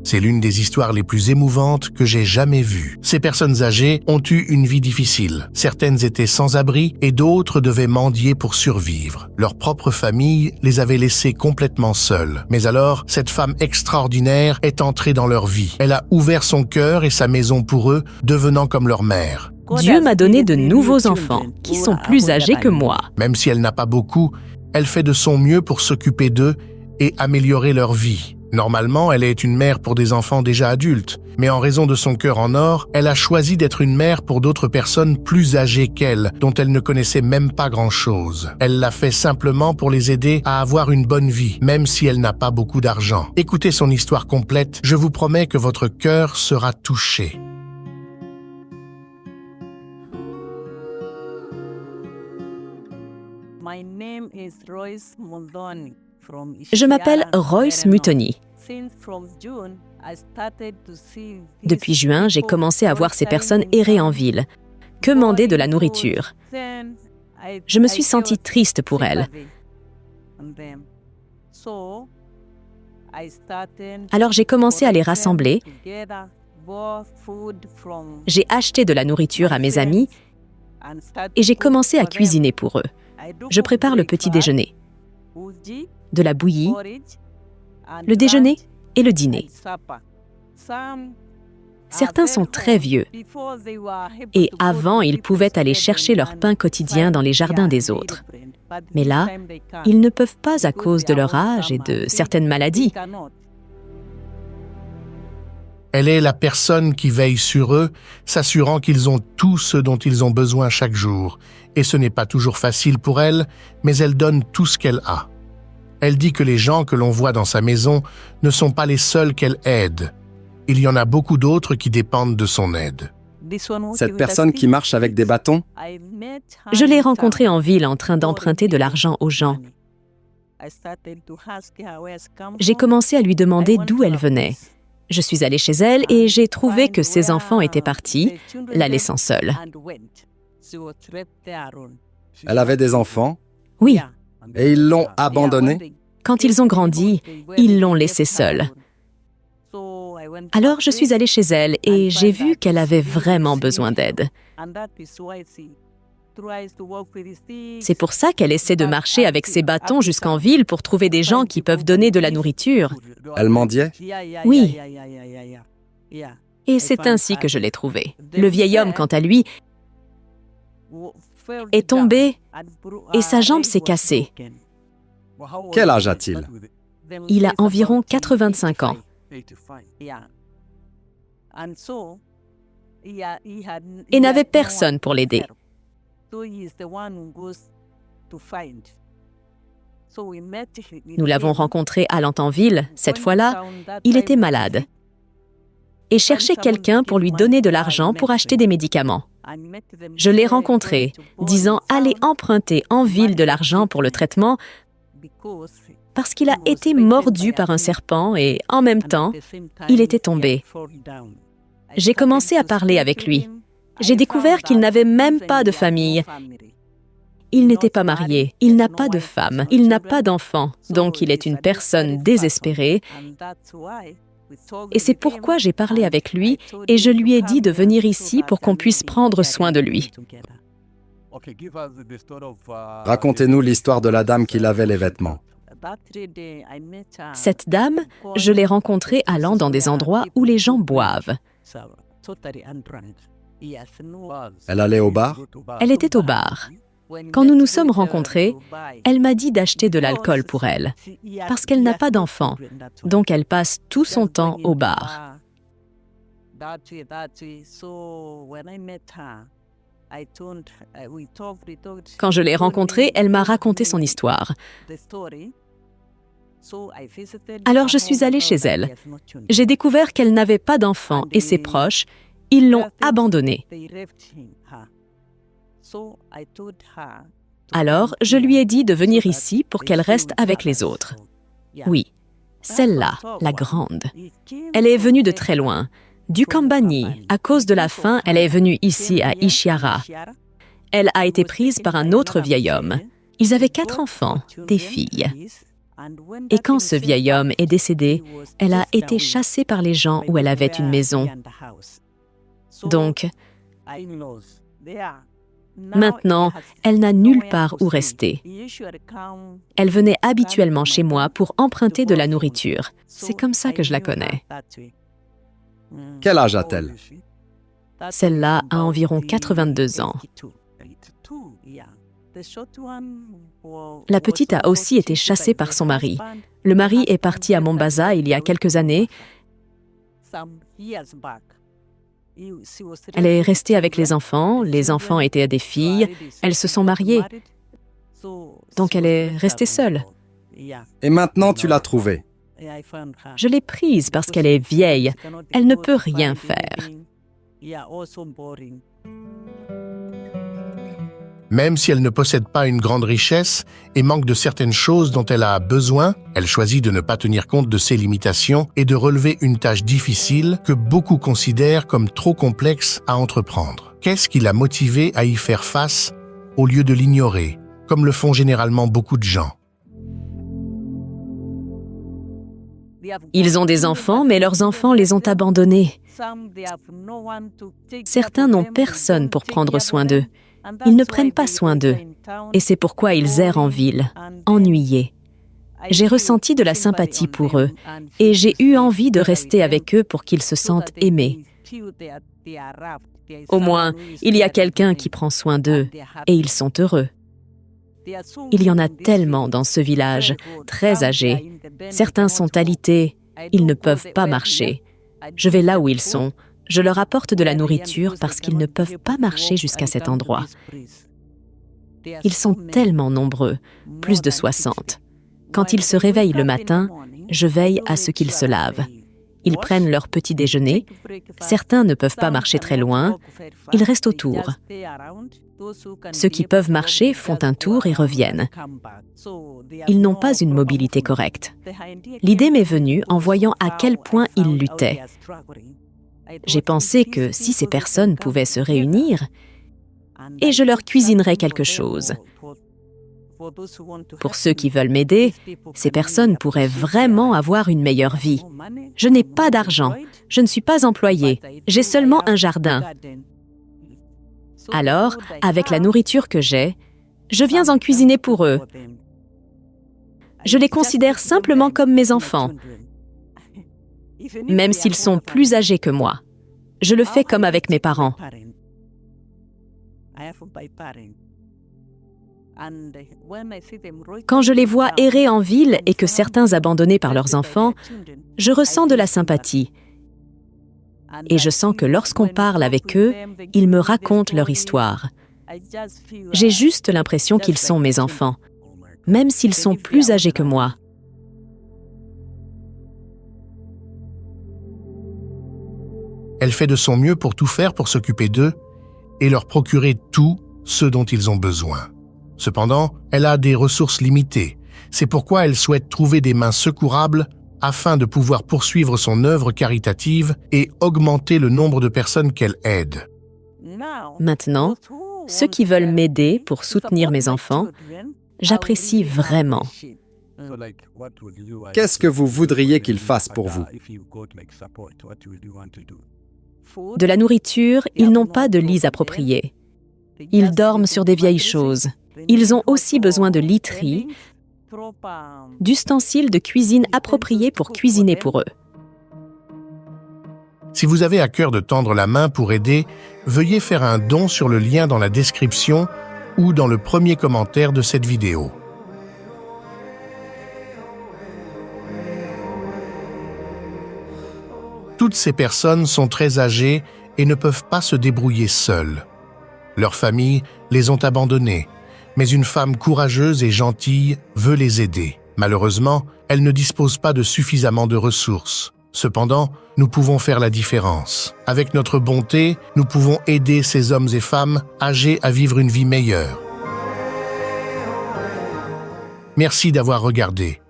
C'est l'une des histoires les plus émouvantes que j'ai jamais vues. Ces personnes âgées ont eu une vie difficile. Certaines étaient sans abri et d'autres devaient mendier pour survivre. Leur propre famille les avait laissées complètement seules. Mais alors, cette femme extraordinaire est entrée dans leur vie. Elle a ouvert son cœur et sa maison pour eux, devenant comme leur mère. Dieu m'a donné de nouveaux enfants qui sont plus âgés que moi. Même si elle n'a pas beaucoup, elle fait de son mieux pour s'occuper d'eux et améliorer leur vie. Normalement, elle est une mère pour des enfants déjà adultes, mais en raison de son cœur en or, elle a choisi d'être une mère pour d'autres personnes plus âgées qu'elle, dont elle ne connaissait même pas grand-chose. Elle l'a fait simplement pour les aider à avoir une bonne vie, même si elle n'a pas beaucoup d'argent. Écoutez son histoire complète, je vous promets que votre cœur sera touché. Je m'appelle Royce Mutoni. Depuis juin, j'ai commencé à voir ces personnes errer en ville, quemander de la nourriture. Je me suis sentie triste pour elles. Alors j'ai commencé à les rassembler. J'ai acheté de la nourriture à mes amis et j'ai commencé à cuisiner pour eux. Je prépare le petit déjeuner, de la bouillie, le déjeuner et le dîner. Certains sont très vieux et avant, ils pouvaient aller chercher leur pain quotidien dans les jardins des autres. Mais là, ils ne peuvent pas à cause de leur âge et de certaines maladies. Elle est la personne qui veille sur eux, s'assurant qu'ils ont tout ce dont ils ont besoin chaque jour. Et ce n'est pas toujours facile pour elle, mais elle donne tout ce qu'elle a. Elle dit que les gens que l'on voit dans sa maison ne sont pas les seuls qu'elle aide. Il y en a beaucoup d'autres qui dépendent de son aide. Cette personne qui marche avec des bâtons, Je l'ai rencontrée en ville en train d'emprunter de l'argent aux gens. J'ai commencé à lui demander d'où elle venait. Je suis allée chez elle et j'ai trouvé que ses enfants étaient partis, la laissant seule. elle avait des enfants Oui, et ils l'ont abandonnée. quand ils ont grandi, ils l'ont laissée seule. Alors je suis allée chez elle et j'ai vu qu'elle avait vraiment besoin d'aide. C'est pour ça qu'elle essaie de marcher avec ses bâtons jusqu'en ville pour trouver des gens qui peuvent donner de la nourriture. Elle mendiait. Oui. Et c'est ainsi que je l'ai trouvée. Le vieil homme, quant à lui, est tombé et sa jambe s'est cassée. Quel âge a-t-il? Il a environ 85 ans. Et n'avait personne pour l'aider. Nous l'avons rencontré allant en ville. Cette fois-là, il était malade et cherchait quelqu'un pour lui donner de l'argent pour acheter des médicaments. Je l'ai rencontré, disant « Allez emprunter en ville de l'argent pour le traitement » parce qu'il a été mordu par un serpent et, en même temps, il était tombé. J'ai commencé à parler avec lui. J'ai découvert qu'il n'avait même pas de famille. Il n'était pas marié, il n'a pas de femme, il n'a pas d'enfant, donc il est une personne désespérée. Et c'est pourquoi j'ai parlé avec lui et je lui ai dit de venir ici pour qu'on puisse prendre soin de lui. Racontez-nous l'histoire de la dame qui lavait les vêtements. Cette dame, je l'ai rencontrée allant dans des endroits où les gens boivent. Elle allait au bar? Elle était au bar. Quand nous nous sommes rencontrés, elle m'a dit d'acheter de l'alcool pour elle, parce qu'elle n'a pas d'enfant, donc elle passe tout son temps au bar. Quand je l'ai rencontrée, elle m'a raconté son histoire. Alors je suis allée chez elle. J'ai découvert qu'elle n'avait pas d'enfant et ses proches, ils l'ont abandonnée. Alors, je lui ai dit de venir ici pour qu'elle reste avec les autres. Oui, celle-là, la grande. Elle est venue de très loin, du Kambani. À cause de la faim, elle est venue ici à Ishiara. Elle a été prise par un autre vieil homme. Ils avaient 4 enfants, des filles. Et quand ce vieil homme est décédé, elle a été chassée par les gens où elle avait une maison. Donc, maintenant, elle n'a nulle part où rester. Elle venait habituellement chez moi pour emprunter de la nourriture. C'est comme ça que je la connais. Quel âge a-t-elle? Celle-là a environ 82 ans. La petite a aussi été chassée par son mari. Le mari est parti à Mombasa il y a quelques années. Elle est restée avec les enfants étaient des filles, elles se sont mariées. Donc elle est restée seule. Et maintenant, tu l'as trouvée. Je l'ai prise parce qu'elle est vieille, elle ne peut rien faire. Même si elle ne possède pas une grande richesse et manque de certaines choses dont elle a besoin, elle choisit de ne pas tenir compte de ses limitations et de relever une tâche difficile que beaucoup considèrent comme trop complexe à entreprendre. Qu'est-ce qui l'a motivée à y faire face au lieu de l'ignorer, comme le font généralement beaucoup de gens? Ils ont des enfants, mais leurs enfants les ont abandonnés. Certains n'ont personne pour prendre soin d'eux. Ils ne prennent pas soin d'eux. Et c'est pourquoi ils errent en ville, ennuyés. J'ai ressenti de la sympathie pour eux et j'ai eu envie de rester avec eux pour qu'ils se sentent aimés. Au moins, il y a quelqu'un qui prend soin d'eux et ils sont heureux. Il y en a tellement dans ce village, très âgés. Certains sont alités, ils ne peuvent pas marcher. Je vais là où ils sont. Je leur apporte de la nourriture parce qu'ils ne peuvent pas marcher jusqu'à cet endroit. Ils sont tellement nombreux, plus de 60. Quand ils se réveillent le matin, je veille à ce qu'ils se lavent. Ils prennent leur petit déjeuner. Certains ne peuvent pas marcher très loin. Ils restent autour. Ceux qui peuvent marcher font un tour et reviennent. Ils n'ont pas une mobilité correcte. L'idée m'est venue en voyant à quel point ils luttaient. J'ai pensé que si ces personnes pouvaient se réunir, et je leur cuisinerais quelque chose. Pour ceux qui veulent m'aider, ces personnes pourraient vraiment avoir une meilleure vie. Je n'ai pas d'argent, je ne suis pas employée, j'ai seulement un jardin. Alors, avec la nourriture que j'ai, je viens en cuisiner pour eux. Je les considère simplement comme mes enfants. Même s'ils sont plus âgés que moi. Je le fais comme avec mes parents. Quand je les vois errer en ville et que certains abandonnés par leurs enfants, je ressens de la sympathie. Et je sens que lorsqu'on parle avec eux, ils me racontent leur histoire. J'ai juste l'impression qu'ils sont mes enfants, même s'ils sont plus âgés que moi. Elle fait de son mieux pour tout faire pour s'occuper d'eux et leur procurer tout ce dont ils ont besoin. Cependant, elle a des ressources limitées. C'est pourquoi elle souhaite trouver des mains secourables afin de pouvoir poursuivre son œuvre caritative et augmenter le nombre de personnes qu'elle aide. Maintenant, ceux qui veulent m'aider pour soutenir mes enfants, j'apprécie vraiment. Qu'est-ce que vous voudriez qu'ils fassent pour vous? De la nourriture, ils n'ont pas de lits appropriés. Ils dorment sur des vieilles choses. Ils ont aussi besoin de literie, d'ustensiles de cuisine appropriés pour cuisiner pour eux. Si vous avez à cœur de tendre la main pour aider, veuillez faire un don sur le lien dans la description ou dans le premier commentaire de cette vidéo. Toutes ces personnes sont très âgées et ne peuvent pas se débrouiller seules. Leurs familles les ont abandonnées, mais une femme courageuse et gentille veut les aider. Malheureusement, elle ne dispose pas de suffisamment de ressources. Cependant, nous pouvons faire la différence. Avec notre bonté, nous pouvons aider ces hommes et femmes âgés à vivre une vie meilleure. Merci d'avoir regardé.